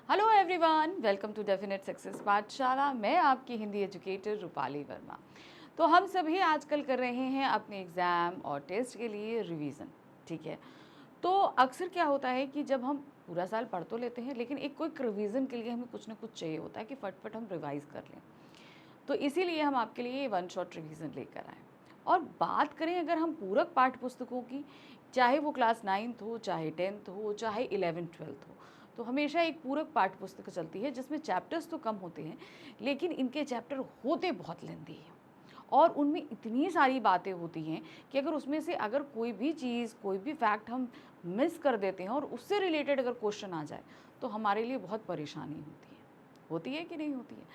Hello everyone, welcome to definite success Pathshala. मैं आपकी Hindi educator Rupali Verma. तो हम सभी आजकल कर रहे हैं अपने एग्ज़ाम और टेस्ट के लिए रिवीजन। ठीक है, तो अक्सर क्या होता है कि जब हम पूरा साल पढ़ तो लेते हैं, लेकिन एक क्विक रिवीजन के लिए हमें कुछ ना कुछ चाहिए होता है कि फटफट हम रिवाइज कर लें। तो इसीलिए हम आपके लिए वन शॉट रिवीजन लेकर आए। और बात करें अगर हम पूरक पाठ्य पुस्तकों की, चाहे वो क्लास 9th हो, चाहे 10th हो, चाहे 11th-12th हो, तो हमेशा एक पूरक पाठ्य पुस्तक चलती है जिसमें चैप्टर्स तो कम होते हैं, लेकिन इनके चैप्टर होते बहुत लेंदी हैं और उनमें इतनी सारी बातें होती हैं कि अगर उसमें से अगर कोई भी चीज़, कोई भी फैक्ट हम मिस कर देते हैं और उससे रिलेटेड अगर क्वेश्चन आ जाए तो हमारे लिए बहुत परेशानी होती है कि नहीं होती है।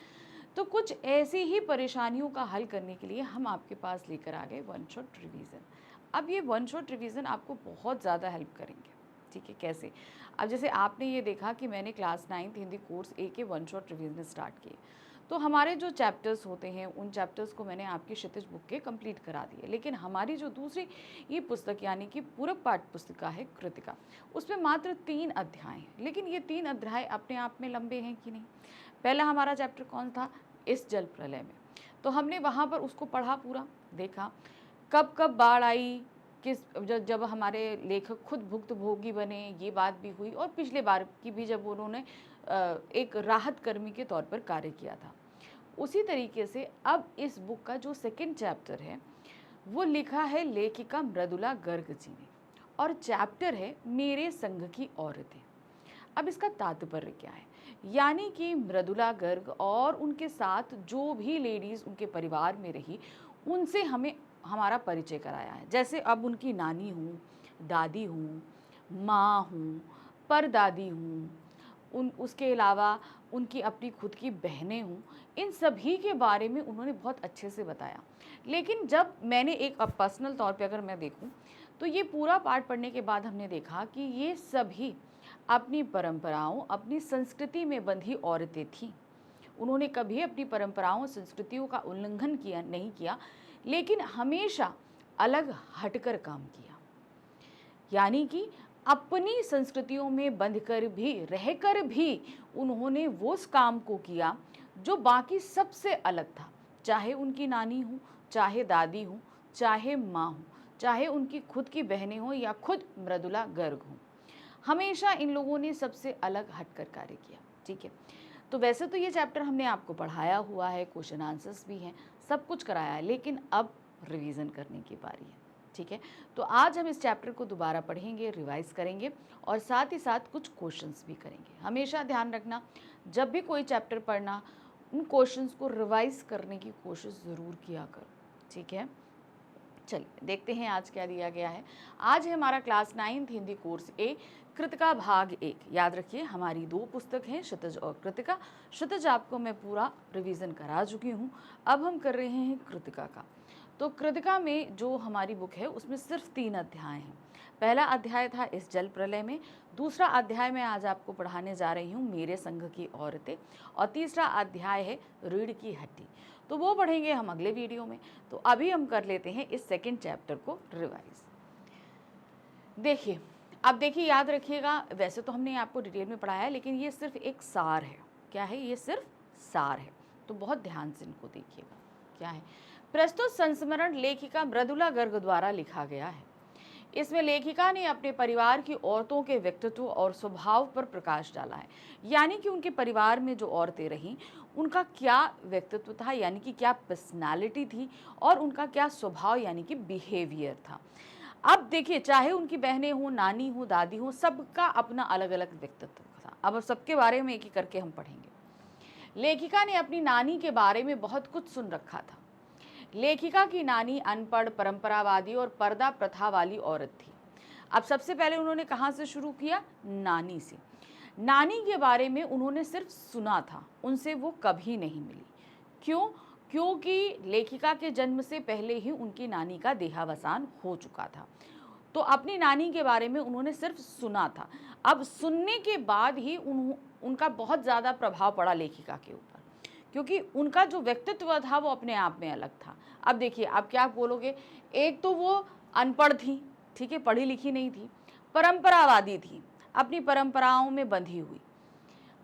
तो कुछ ऐसी ही परेशानियों का हल करने के लिए हम आपके पास लेकर आ गए वन शॉट रिवीजन। अब ये वन शॉट रिवीजन आपको बहुत ज़्यादा हेल्प करेंगे। ठीक है, कैसे? अब जैसे आपने ये देखा कि मैंने क्लास 9th हिंदी कोर्स ए के वन शॉट रिवीजन स्टार्ट किए, तो हमारे जो चैप्टर्स होते हैं उन चैप्टर्स को मैंने आपकी क्षितिज बुक के कंप्लीट करा दिए। लेकिन हमारी जो दूसरी ये पुस्तक यानी कि पूरक पाठ्य पुस्तिका है कृतिका, उसमें मात्र 3 अध्याय हैं। लेकिन ये 3 अध्याय अपने आप में लंबे हैं कि नहीं? पहला हमारा चैप्टर कौन था? इस जल प्रलय में। तो हमने वहाँ पर उसको पढ़ा, पूरा देखा, कब कब बाढ़ आई, किस जब हमारे लेखक खुद भुक्तभोगी बने, ये बात भी हुई, और पिछले बार की भी जब उन्होंने एक राहत कर्मी के तौर पर कार्य किया था। उसी तरीके से अब इस बुक का जो सेकंड चैप्टर है वो लिखा है लेखिका मृदुला गर्ग जी ने, और चैप्टर है मेरे संग की औरतें। अब इसका तात्पर्य क्या है? यानी कि मृदुला गर्ग और उनके साथ जो भी लेडीज़ उनके परिवार में रही, उनसे हमें हमारा परिचय कराया है। जैसे अब उनकी नानी हूँ, दादी हूँ, माँ हूँ, परदादी हूँ, उसके अलावा उनकी अपनी खुद की बहनें हूँ, इन सभी के बारे में उन्होंने बहुत अच्छे से बताया। लेकिन जब मैंने एक पर्सनल तौर पे अगर मैं देखूँ, तो ये पूरा पाठ पढ़ने के बाद हमने देखा कि ये सभी अपनी परंपराओं, अपनी संस्कृति में बंधी औरतें थीं। उन्होंने कभी अपनी परंपराओं, संस्कृतियों का उल्लंघन नहीं किया, लेकिन हमेशा अलग हटकर काम किया। यानी कि अपनी संस्कृतियों में बंधकर भी, रहकर भी उन्होंने वो उस काम को किया जो बाकी सबसे अलग था। चाहे उनकी नानी हो, चाहे दादी हो, चाहे माँ हो, चाहे उनकी खुद की बहनें हों या खुद मृदुला गर्ग हों, हमेशा इन लोगों ने सबसे अलग हटकर कार्य किया। ठीक है, तो वैसे तो ये चैप्टर हमने आपको पढ़ाया हुआ है, क्वेश्चन आंसर्स भी हैं, सब कुछ कराया है, लेकिन अब रिवीजन करने की बारी है। ठीक है, तो आज हम इस चैप्टर को दोबारा पढ़ेंगे, रिवाइज करेंगे और साथ ही साथ कुछ क्वेश्चंस भी करेंगे। हमेशा ध्यान रखना, जब भी कोई चैप्टर पढ़ना, उन क्वेश्चंस को रिवाइज करने की कोशिश ज़रूर किया करो। ठीक है, चलिए देखते हैं आज क्या दिया गया है। आज है हमारा क्लास 9th हिंदी कोर्स ए, कृतिका भाग 1। याद रखिए हमारी 2 पुस्तक हैं, क्षितिज और कृतिका। क्षितिज आपको मैं पूरा रिवीजन करा चुकी हूँ, अब हम कर रहे हैं कृतिका का। तो कृतिका में जो हमारी बुक है उसमें सिर्फ 3 अध्याय हैं। पहला अध्याय था इस जल प्रलय में, दूसरा अध्याय मैं आज आपको पढ़ाने जा रही हूँ मेरे संग की औरतें, और तीसरा अध्याय है रीढ़ की हड्डी। तो वो पढ़ेंगे हम अगले वीडियो में। तो अभी हम कर लेते हैं इस सेकंड चैप्टर को रिवाइज। देखिए, अब देखिए, याद रखिएगा, वैसे तो हमने आपको डिटेल में पढ़ाया है, लेकिन ये सिर्फ एक सार है। क्या है? ये सिर्फ सार है, तो बहुत ध्यान से इनको देखिएगा। क्या है? प्रस्तुत संस्मरण लेखिका मृदुला गर्ग द्वारा लिखा गया है। इसमें लेखिका ने अपने परिवार की औरतों के व्यक्तित्व और स्वभाव पर प्रकाश डाला है। यानी कि उनके परिवार में जो औरतें रहीं, उनका क्या व्यक्तित्व था, यानी कि क्या पर्सनालिटी थी, और उनका क्या स्वभाव यानी कि बिहेवियर था। अब देखिए, चाहे उनकी बहनें हों, नानी हो, दादी हो, सबका अपना अलग अलग व्यक्तित्व था। अब सबके बारे में एक एक करके हम पढ़ेंगे। लेखिका ने अपनी नानी के बारे में बहुत कुछ सुन रखा था। लेखिका की नानी अनपढ़, परंपरावादी और पर्दा प्रथा वाली औरत थी। अब सबसे पहले उन्होंने कहाँ से शुरू किया? नानी से। नानी के बारे में उन्होंने सिर्फ सुना था, उनसे वो कभी नहीं मिली। क्यों? क्योंकि लेखिका के जन्म से पहले ही उनकी नानी का देहावसान हो चुका था। तो अपनी नानी के बारे में उन्होंने सिर्फ सुना था। अब सुनने के बाद ही उनका बहुत ज़्यादा प्रभाव पड़ा लेखिका के ऊपर, क्योंकि उनका जो व्यक्तित्व था वो अपने आप में अलग था। अब देखिए, आप क्या बोलोगे? एक तो वो अनपढ़ थी, ठीक है, पढ़ी लिखी नहीं थी, परंपरावादी थी, अपनी परंपराओं में बंधी हुई।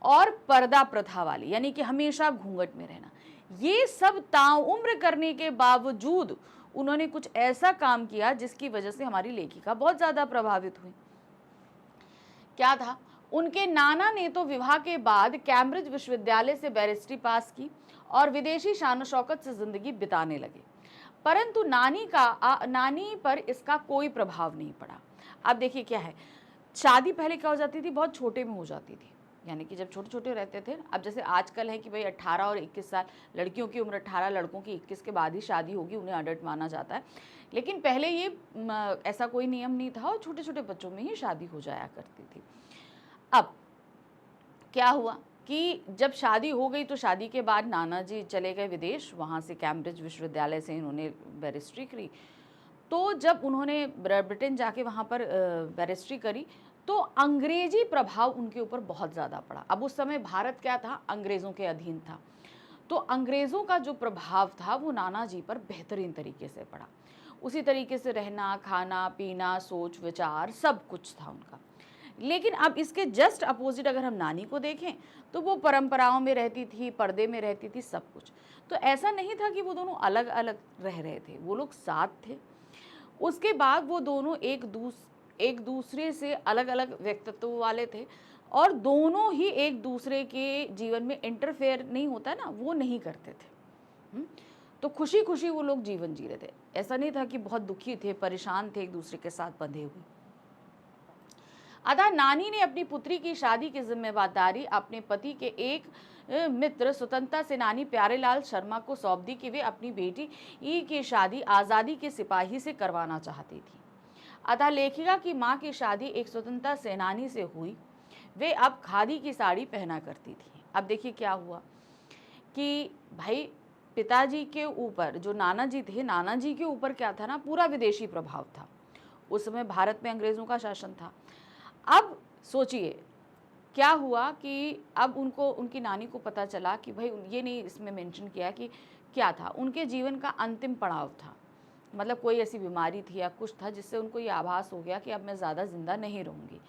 और पर्दा प्रथा वाली, यानी कि हमेशा घूंघट में रहना। ये सब ताउम्र करने के बावजूद उन्होंने कुछ ऐसा काम किया जिसकी वजह से हमारी लेखिका बहुत ज़्यादा प्रभावित हुई। क्या था? उनके नाना ने तो विवाह के बाद कैम्ब्रिज विश्वविद्यालय से बैरिस्ट्री पास की और विदेशी शान शौकत से जिंदगी बिताने लगे, परंतु नानी पर इसका कोई प्रभाव नहीं पड़ा। अब देखिए क्या है, शादी पहले क्या हो जाती थी, बहुत छोटे में हो जाती थी, यानी कि जब छोटे छोटे रहते थे। अब जैसे आजकल है कि भाई 18 और 21 साल, लड़कियों की उम्र 18, लड़कों की 21 के बाद ही शादी होगी, उन्हें अडल्ट माना जाता है। लेकिन पहले ये ऐसा कोई नियम नहीं था और छोटे छोटे बच्चों में ही शादी हो जाया करती थी। अब क्या हुआ कि जब शादी हो गई तो शादी के बाद नाना जी चले गए विदेश, वहाँ से कैम्ब्रिज विश्वविद्यालय से इन्होंने बैरिस्ट्री करी। तो जब उन्होंने ब्रिटेन जाके वहाँ पर बैरिस्ट्री करी तो अंग्रेजी प्रभाव उनके ऊपर बहुत ज़्यादा पड़ा। अब उस समय भारत क्या था, अंग्रेज़ों के अधीन था, तो अंग्रेज़ों का जो प्रभाव था वो नाना जी पर बेहतरीन तरीके से पड़ा। उसी तरीके से रहना, खाना, पीना, सोच विचार सब कुछ था उनका। लेकिन अब इसके जस्ट अपोजिट अगर हम नानी को देखें तो वो परंपराओं में रहती थी, पर्दे में रहती थी, सब कुछ। तो ऐसा नहीं था कि वो दोनों अलग अलग रह रहे थे, वो लोग साथ थे। उसके बाद वो दोनों एक दूसरे से अलग अलग व्यक्तित्व वाले थे और दोनों ही एक दूसरे के जीवन में इंटरफेयर नहीं होता ना, वो नहीं करते थे। तो खुशी खुशी वो लोग जीवन जी रहे थे। ऐसा नहीं था कि बहुत दुखी थे, परेशान थे, एक दूसरे के साथ बंधे हुए। अतः नानी ने अपनी पुत्री की शादी की जिम्मेदारी अपने पति के एक मित्र स्वतंत्रता सेनानी प्यारेलाल शर्मा को सौंप दी कि वे अपनी बेटी की शादी आज़ादी के सिपाही से करवाना चाहती थी। अतः लेखिका की मां की शादी एक स्वतंत्रता सेनानी से हुई। वे अब खादी की साड़ी पहना करती थी। अब देखिए क्या हुआ कि भाई पिताजी के ऊपर जो नाना जी थे, नाना जी के ऊपर क्या था ना, पूरा विदेशी प्रभाव था। उस समय भारत में अंग्रेज़ों का शासन था। अब सोचिए क्या हुआ कि अब उनकी नानी को पता चला कि भाई, ये नहीं इसमें मेंशन किया कि क्या था, उनके जीवन का अंतिम पड़ाव था, मतलब कोई ऐसी बीमारी थी या कुछ था जिससे उनको ये आभास हो गया कि अब मैं ज़्यादा ज़िंदा नहीं रहूँगी।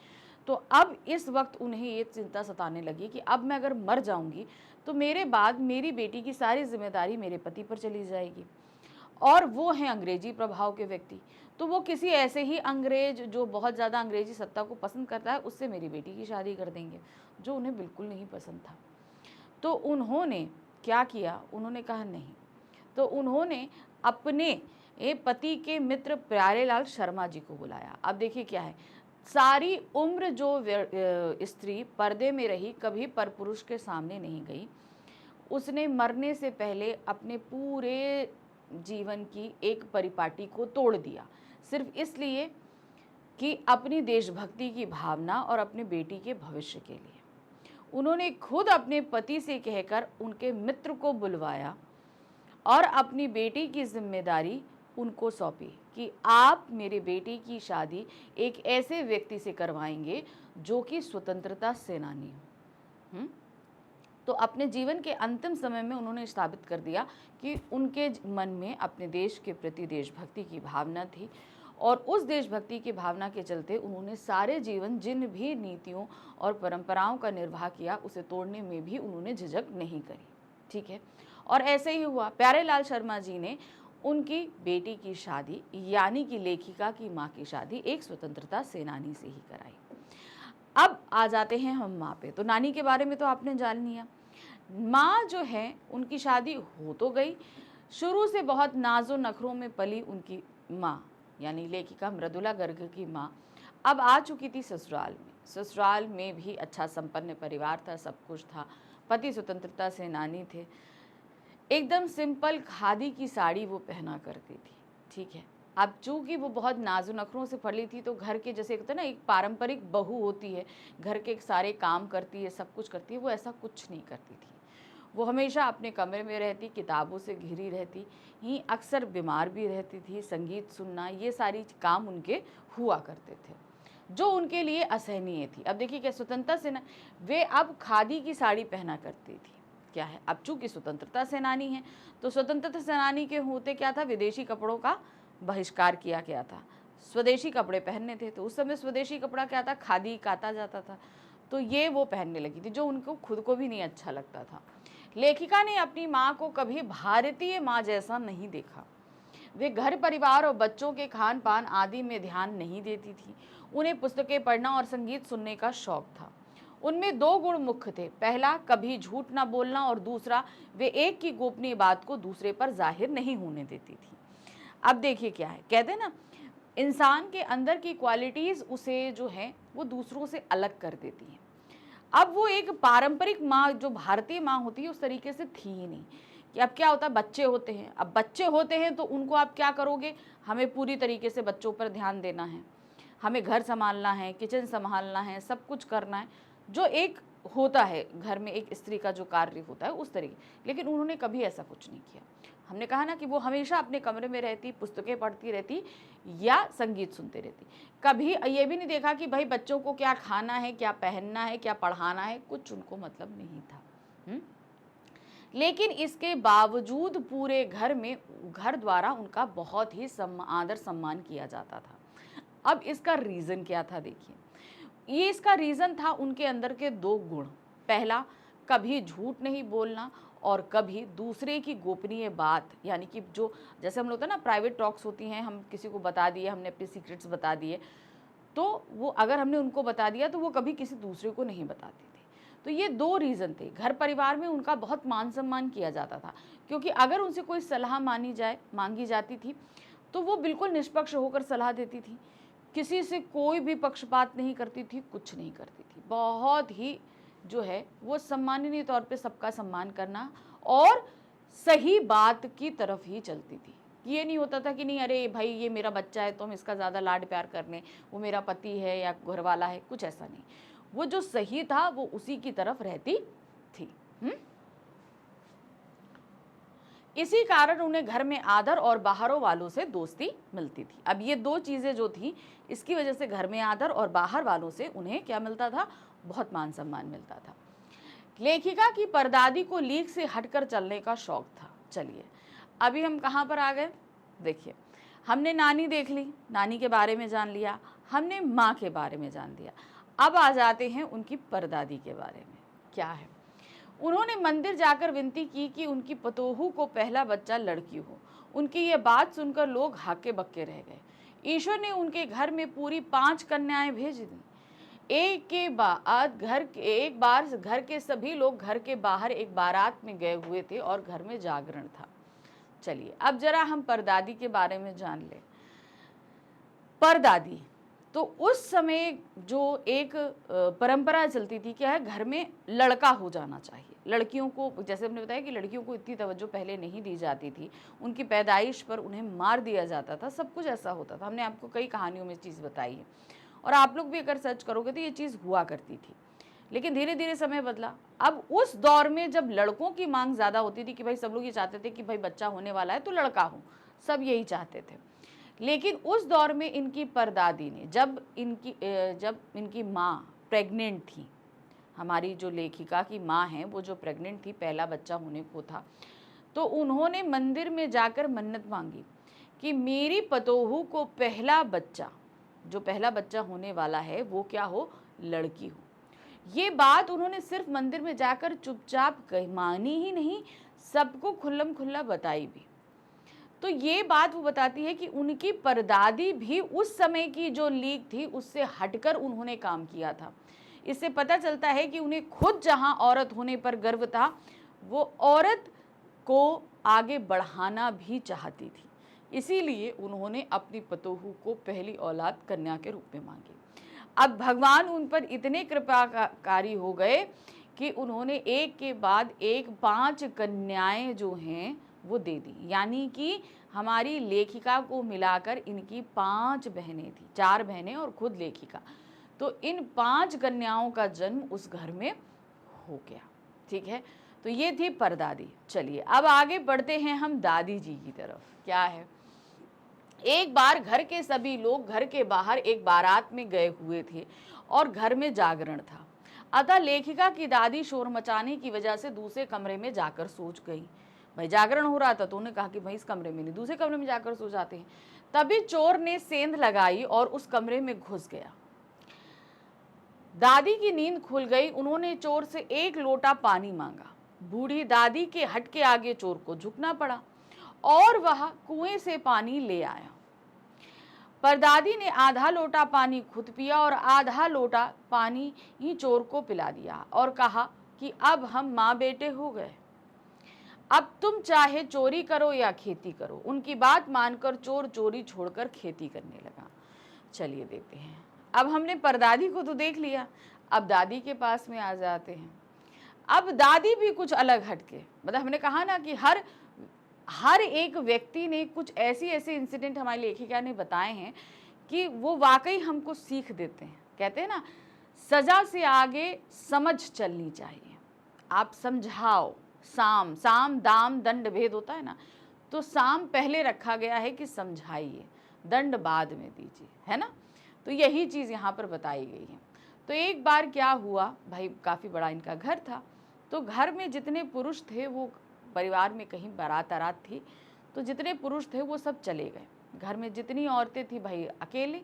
तो अब इस वक्त उन्हें ये चिंता सताने लगी कि अब मैं अगर मर जाऊँगी तो मेरे बाद मेरी बेटी की सारी जिम्मेदारी मेरे पति पर चली जाएगी, और वो हैं अंग्रेजी प्रभाव के व्यक्ति। तो वो किसी ऐसे ही अंग्रेज जो बहुत ज़्यादा अंग्रेजी सत्ता को पसंद करता है उससे मेरी बेटी की शादी कर देंगे, जो उन्हें बिल्कुल नहीं पसंद था। तो उन्होंने क्या किया, उन्होंने कहा नहीं। तो उन्होंने अपने पति के मित्र प्यारेलाल शर्मा जी को बुलाया। अब देखिए क्या है, सारी उम्र जो स्त्री पर्दे में रही, कभी परपुरुष के सामने नहीं गई, उसने मरने से पहले अपने पूरे जीवन की एक परिपाटी को तोड़ दिया, सिर्फ इसलिए कि अपनी देशभक्ति की भावना और अपने बेटी के भविष्य के लिए। उन्होंने खुद अपने पति से कहकर उनके मित्र को बुलवाया और अपनी बेटी की जिम्मेदारी उनको सौंपी कि आप मेरे बेटी की शादी एक ऐसे व्यक्ति से करवाएंगे जो कि स्वतंत्रता सेनानी हो। तो अपने जीवन के अंतिम समय में उन्होंने स्थापित कर दिया कि उनके मन में अपने देश के प्रति देशभक्ति की भावना थी, और उस देशभक्ति की भावना के चलते उन्होंने सारे जीवन जिन भी नीतियों और परंपराओं का निर्वाह किया उसे तोड़ने में भी उन्होंने झिझक नहीं करी। ठीक है, और ऐसे ही हुआ। प्यारेलाल शर्मा जी ने उनकी बेटी की शादी, यानी कि लेखिका की माँ की शादी एक स्वतंत्रता सेनानी से ही कराई। अब आ जाते हैं हम माँ पे। तो नानी के बारे में तो आपने जान लिया। माँ जो है उनकी शादी हो तो गई, शुरू से बहुत नाजो नखरों में पली उनकी माँ यानी लेखिका मृदुला गर्ग की माँ अब आ चुकी थी ससुराल में। ससुराल में भी अच्छा संपन्न परिवार था, सब कुछ था, पति स्वतंत्रता सेनानी थे, एकदम सिंपल खादी की साड़ी वो पहना करती थी। ठीक है, अब चूंकि वो बहुत नाजो नखरों से पली थी तो घर के जैसे कहते हैं ना, एक पारंपरिक बहू होती है, घर के सारे काम करती है, सब कुछ करती है, वो ऐसा कुछ नहीं करती थी। वो हमेशा अपने कमरे में रहती, किताबों से घिरी रहती, ही अक्सर बीमार भी रहती थी, संगीत सुनना, ये सारी काम उनके हुआ करते थे जो उनके लिए असहनीय थी। अब देखिए क्या स्वतंत्रता सेना, वे अब खादी की साड़ी पहना करती थी। क्या है, अब चूंकि स्वतंत्रता सेनानी है तो स्वतंत्रता सेनानी के होते क्या था, विदेशी कपड़ों का बहिष्कार किया गया था, स्वदेशी कपड़े पहनने थे। तो उस समय स्वदेशी कपड़ा क्या था, खादी काता जाता था। तो ये वो पहनने लगी थी, जो उनको खुद को भी नहीं अच्छा लगता था। लेखिका ने अपनी माँ को कभी भारतीय माँ जैसा नहीं देखा। वे घर परिवार और बच्चों के खान पान आदि में ध्यान नहीं देती थी। उन्हें पुस्तकें पढ़ना और संगीत सुनने का शौक था। उनमें 2 गुण मुख्य थे। पहला, कभी झूठ न बोलना, और दूसरा, वे एक की गोपनीय बात को दूसरे पर जाहिर नहीं होने देती थी। अब देखिए क्या है, कहते हैं ना, इंसान के अंदर की क्वालिटीज उसे जो है वो दूसरों से अलग कर देती हैं। अब वो एक पारंपरिक माँ, जो भारतीय माँ होती है, उस तरीके से थी ही नहीं। कि अब क्या होता है, बच्चे होते हैं, अब बच्चे होते हैं तो उनको आप क्या करोगे, हमें पूरी तरीके से बच्चों पर ध्यान देना है, हमें घर संभालना है, किचन संभालना है, सब कुछ करना है, जो एक होता है घर में एक स्त्री का जो कार्य होता है उस तरीके। लेकिन उन्होंने कभी ऐसा कुछ नहीं किया। हमने कहा ना कि वो हमेशा अपने कमरे में रहती, पुस्तकें पढ़ती रहती या संगीत सुनते रहती। कभी ये भी नहीं देखा कि भाई बच्चों को क्या खाना है, क्या पहनना है, क्या पढ़ाना है, कुछ उनको मतलब नहीं था। लेकिन इसके बावजूद पूरे घर में, घर द्वारा उनका बहुत ही आदर सम्मान किया जाता था। अब इसका रीज़न क्या था, देखिए, ये इसका रीज़न था उनके अंदर के 2 गुण। पहला, कभी झूठ नहीं बोलना, और कभी दूसरे की गोपनीय बात, यानी कि जो जैसे हम लोग होता है ना, प्राइवेट टॉक्स होती हैं, हम किसी को बता दिए, हमने अपने सीक्रेट्स बता दिए, तो वो अगर हमने उनको बता दिया तो वो कभी किसी दूसरे को नहीं बताते थे। तो ये 2 रीज़न थे। घर परिवार में उनका बहुत मान सम्मान किया जाता था, क्योंकि अगर उनसे कोई सलाह मांगी जाती थी तो वो बिल्कुल निष्पक्ष होकर सलाह देती थी। किसी से कोई भी पक्षपात नहीं करती थी, कुछ नहीं करती थी। बहुत ही जो है वो सम्माननीय तौर पे सबका सम्मान करना, और सही बात की तरफ ही चलती थी। ये नहीं होता था कि नहीं, अरे भाई ये मेरा बच्चा है तो हम इसका ज़्यादा लाड प्यार कर लें, वो मेरा पति है या घर वाला है, कुछ ऐसा नहीं। वो जो सही था वो उसी की तरफ रहती थी। इसी कारण उन्हें घर में आदर और बाहरों वालों से दोस्ती मिलती थी। अब ये 2 चीज़ें जो थी, इसकी वजह से घर में आदर और बाहर वालों से उन्हें क्या मिलता था, बहुत मान सम्मान मिलता था। लेखिका की परदादी को लीक से हटकर चलने का शौक था। चलिए अभी हम कहाँ पर आ गए, देखिए, हमने नानी देख ली, नानी के बारे में जान लिया, हमने माँ के बारे में जान लिया। अब आ जाते हैं उनकी परदादी के बारे में। क्या है, उन्होंने मंदिर जाकर विनती की कि उनकी पतोहू को पहला बच्चा लड़की हो। उनकी ये बात सुनकर लोग हाके बक्के रह गए। ईश्वर ने उनके घर में पूरी 5 कन्याएं भेज दी। एक बार घर के सभी लोग घर के बाहर एक बारात में गए हुए थे और घर में जागरण था। चलिए अब जरा हम परदादी के बारे में जान लें। परदादी, तो उस समय जो एक परंपरा चलती थी, क्या है, घर में लड़का हो जाना चाहिए। लड़कियों को, जैसे हमने बताया कि लड़कियों को इतनी तवज्जो पहले नहीं दी जाती थी, उनकी पैदाइश पर उन्हें मार दिया जाता था, सब कुछ ऐसा होता था। हमने आपको कई कहानियों में चीज़ बताई है, और आप लोग भी अगर सर्च करोगे तो ये चीज़ हुआ करती थी। लेकिन धीरे धीरे समय बदला। अब उस दौर में जब लड़कों की मांग ज़्यादा होती थी कि भाई सब लोग ये चाहते थे कि भाई बच्चा होने वाला है तो लड़का हो, सब यही चाहते थे। लेकिन उस दौर में इनकी परदादी ने, जब इनकी माँ प्रेग्नेंट थी, हमारी जो लेखिका की माँ है वो जो प्रेग्नेंट थी, पहला बच्चा होने को था, तो उन्होंने मंदिर में जाकर मन्नत मांगी कि मेरी पतोहू को पहला बच्चा, जो पहला बच्चा होने वाला है, वो क्या हो, लड़की हो। ये बात उन्होंने सिर्फ मंदिर में जाकर चुपचाप मानी ही नहीं, सबको खुल्लम खुल्ला बताई भी। तो ये बात वो बताती है कि उनकी परदादी भी उस समय की जो लीक थी उससे हटकर उन्होंने काम किया था। इससे पता चलता है कि उन्हें खुद जहां औरत होने पर गर्व था, वो औरत को आगे बढ़ाना भी चाहती थी। इसीलिए उन्होंने अपनी पतोहू को पहली औलाद कन्या के रूप में मांगी। अब भगवान उन पर इतने कृपाकारी हो गए कि उन्होंने एक के बाद एक 5 कन्याएं जो हैं वो दे दी। यानी कि हमारी लेखिका को मिलाकर इनकी 5 बहनें थी, 4 बहनें और खुद लेखिका। तो इन 5 कन्याओं का जन्म उस घर में हो गया। ठीक है, तो ये थी परदादी। चलिए अब आगे बढ़ते हैं हम दादी जी की तरफ। क्या है, एक बार घर के सभी लोग घर के बाहर एक बारात में गए हुए थे और घर में जागरण था। अतः लेखिका की दादी शोर मचाने की वजह से दूसरे कमरे में जाकर सो गई। भाई जागरण हो रहा था तो उन्होंने कहा कि भाई इस कमरे में नहीं, दूसरे कमरे में जाकर सो जाते हैं। तभी चोर ने सेंध लगाई और उस कमरे में घुस गया। दादी की नींद खुल गई, उन्होंने चोर से 1 लोटा पानी मांगा। बूढ़ी दादी के हट के आगे चोर को झुकना पड़ा और वह कुएं से पानी ले आया। पर दादी ने आधा लोटा पानी खुद पिया और आधा लोटा पानी ही चोर को पिला दिया और कहा कि अब हम माँ बेटे हो गए, अब तुम चाहे चोरी करो या खेती करो। उनकी बात मानकर चोर चोरी छोड़कर खेती करने लगा। चलिए देखते हैं, अब हमने परदादी को तो देख लिया, अब दादी के पास में आ जाते हैं। अब दादी भी कुछ अलग हटके, मतलब हमने कहा ना कि हर एक व्यक्ति ने कुछ ऐसे इंसिडेंट हमारी लेखिका ने बताए हैं कि वो वाकई हमको सीख देते हैं। कहते हैं ना, सजा से आगे समझ चलनी चाहिए। आप समझाओ, साम दाम दंड भेद होता है ना, तो साम पहले रखा गया है कि समझाइए, दंड बाद में दीजिए, है ना। तो यही चीज़ यहाँ पर बताई गई है। तो एक बार क्या हुआ भाई, काफ़ी बड़ा इनका घर था, तो घर में जितने पुरुष थे, वो परिवार में कहीं बारात थी, तो जितने पुरुष थे वो सब चले गए। घर में जितनी औरतें थी भाई अकेले।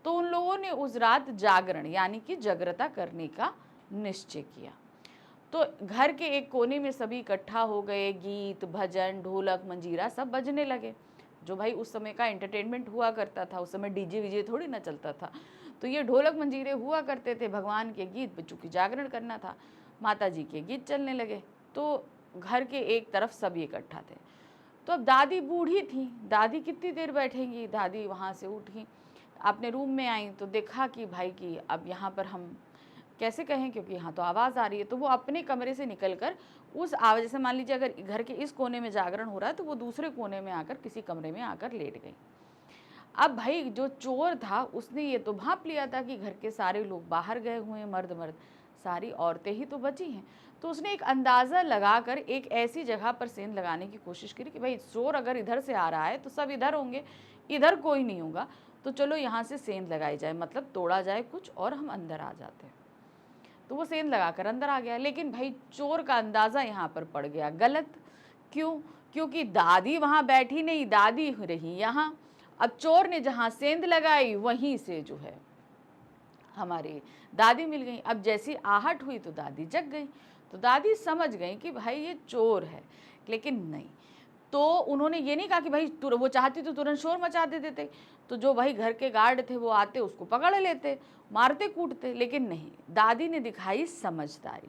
तो उन लोगों ने उस रात जागरण यानी कि जागृता करने का निश्चय किया। तो घर के एक कोने में सभी इकट्ठा हो गए, गीत भजन ढोलक मंजीरा सब बजने लगे। जो भाई उस समय का एंटरटेनमेंट हुआ करता था, उस समय डीजे वीजे थोड़ी ना चलता था, तो ये ढोलक मंजीरे हुआ करते थे। भगवान के गीत, बच्चों की जागरण करना था, माता जी के गीत चलने लगे। तो घर के एक तरफ सभी इकट्ठा थे। तो अब दादी बूढ़ी थी, दादी कितनी देर बैठेंगी। दादी वहाँ से उठी, अपने रूम में आई, तो देखा कि भाई कि अब यहाँ पर हम कैसे कहें, क्योंकि यहाँ तो आवाज़ आ रही है। तो वो अपने कमरे से निकलकर उस आवाज़, जैसे मान लीजिए अगर घर के इस कोने में जागरण हो रहा है, तो वो दूसरे कोने में आकर किसी कमरे में आकर लेट गई। अब भाई जो चोर था उसने ये तो भांप लिया था कि घर के सारे लोग बाहर गए हुए हैं, मर्द सारी औरतें ही तो बची हैं। तो उसने एक अंदाज़ा लगाकर एक ऐसी जगह पर सेंध लगाने की कोशिश करी कि भाई चोर अगर इधर से आ रहा है तो सब इधर होंगे, इधर कोई नहीं होगा, तो चलो यहाँ से सेंध लगाई जाए, मतलब तोड़ा जाए कुछ और हम अंदर आ जाते हैं। तो वो सेंध लगाकर अंदर आ गया। लेकिन भाई चोर का अंदाज़ा यहाँ पर पड़ गया गलत। क्यों? क्योंकि दादी वहाँ बैठी नहीं, दादी रही यहाँ। अब चोर ने जहाँ सेंध लगाई वहीं से जो है हमारी दादी मिल गई। अब जैसी आहट हुई तो दादी जग गई। तो दादी समझ गई कि भाई ये चोर है, लेकिन नहीं। तो उन्होंने ये नहीं कहा कि भाई वो चाहती तो तुरंत शोर मचा देते। तो जो भाई घर के गार्ड थे वो आते, उसको पकड़ लेते, मारते कूटते, लेकिन नहीं, दादी ने दिखाई समझदारी।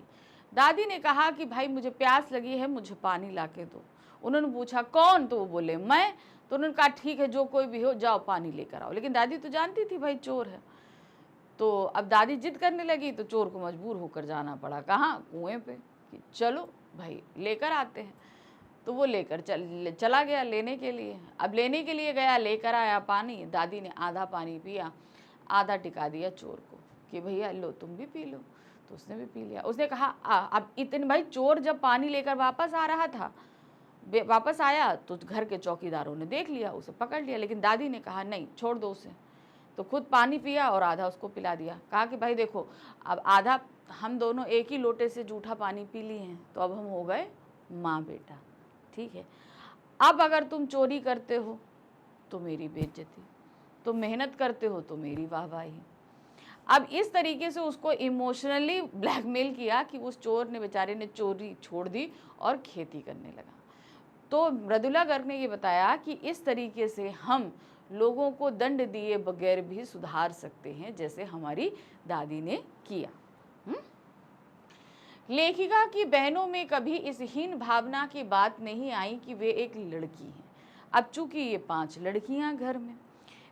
दादी ने कहा कि भाई मुझे प्यास लगी है, मुझे पानी ला के दो। उन्होंने पूछा कौन, तो वो बोले मैं। तो उन्होंने कहा ठीक है, जो कोई भी हो जाओ पानी लेकर आओ। लेकिन दादी तो जानती थी भाई चोर है। तो अब दादी जिद करने लगी, तो चोर को मजबूर होकर जाना पड़ा कहाँ, कुएं पे, कि चलो भाई लेकर आते हैं। तो वो लेकर चला गया लेने के लिए। अब लेने के लिए गया, लेकर आया पानी। दादी ने आधा पानी पिया, आधा टिका दिया चोर को कि भैया लो तुम भी पी लो। तो उसने भी पी लिया। उसने कहा अब इतने, भाई चोर जब पानी लेकर वापस आ रहा था, वापस आया तो घर के चौकीदारों ने देख लिया, उसे पकड़ लिया। लेकिन दादी ने कहा नहीं, छोड़ दो उसे। तो खुद पानी पिया और आधा उसको पिला दिया। कहा कि भाई देखो, अब आधा हम दोनों एक ही लोटे से जूठा पानी पी लिए हैं, तो अब हम हो गए माँ बेटा, ठीक है। अब अगर तुम चोरी करते हो तो मेरी बेइज्जती, तुम मेहनत करते हो तो मेरी वाहवाही। अब इस तरीके से उसको इमोशनली ब्लैकमेल किया कि उस चोर ने, बेचारे ने चोरी छोड़ दी और खेती करने लगा। तो मृदुला गर्ग ने ये बताया कि इस तरीके से हम लोगों को दंड दिए बगैर भी सुधार सकते हैं, जैसे हमारी दादी ने किया। लेखिका की बहनों में कभी इस हीन भावना की बात नहीं आई कि वे एक लड़की हैं। अब चूंकि ये 5 लड़कियां घर में,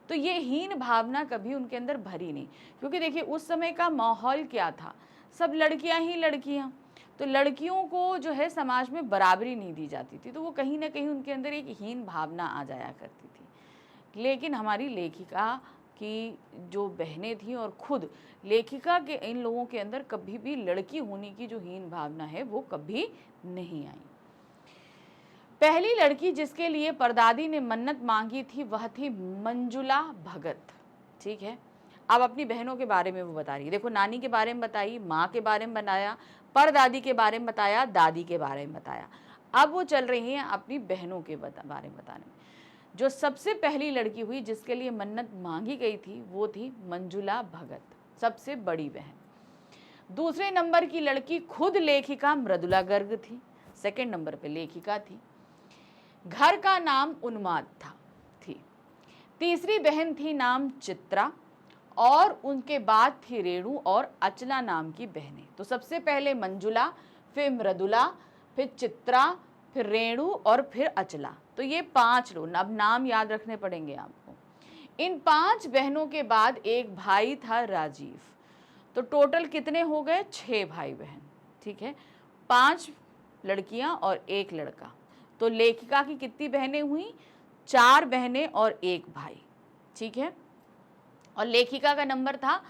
तो ये हीन भावना कभी उनके अंदर भरी नहीं। क्योंकि देखिए उस समय का माहौल क्या था, सब लड़कियां ही लड़कियां, तो लड़कियों को जो है समाज में बराबरी नहीं दी जाती थी, तो वो कहीं ना कहीं उनके अंदर एक हीन भावना आ जाया करती थी। लेकिन हमारी लेखिका की जो बहनें थीं और खुद लेखिका के इन लोगों के अंदर कभी भी लड़की होने की जो हीन भावना है वो कभी नहीं आई। पहली लड़की जिसके लिए परदादी ने मन्नत मांगी थी वह थी मंजुला भगत, ठीक है। अब अपनी बहनों के बारे में वो बता रही है। देखो, नानी के बारे में बताई, माँ के बारे में बताया, परदादी के बारे में बताया, दादी के बारे में बताया। अब वो चल रही हैं अपनी बहनों के बारे में बताने में। जो सबसे पहली लड़की हुई जिसके लिए मन्नत मांगी गई थी वो थी मंजुला भगत, सबसे बड़ी बहन। दूसरे नंबर की लड़की खुद लेखिका मृदुला गर्ग थी, सेकंड नंबर पे लेखिका थी। घर का नाम उन्माद थी। तीसरी बहन थी नाम चित्रा, और उनके बाद थी रेणु और अचला नाम की बहनें। तो सबसे पहले मंजुला, फिर मृदुला, फिर चित्रा, फिर रेणु और फिर अचला। तो ये 5 लोग, अब नाम याद रखने पड़ेंगे आपको। इन 5 बहनों के बाद एक भाई था राजीव। तो टोटल कितने हो गए? 6 भाई बहन, ठीक है। 5 लड़कियां और 1 लड़का। तो लेखिका की कितनी बहनें हुई? 4 बहनें और 1 भाई, ठीक है। और लेखिका का नंबर था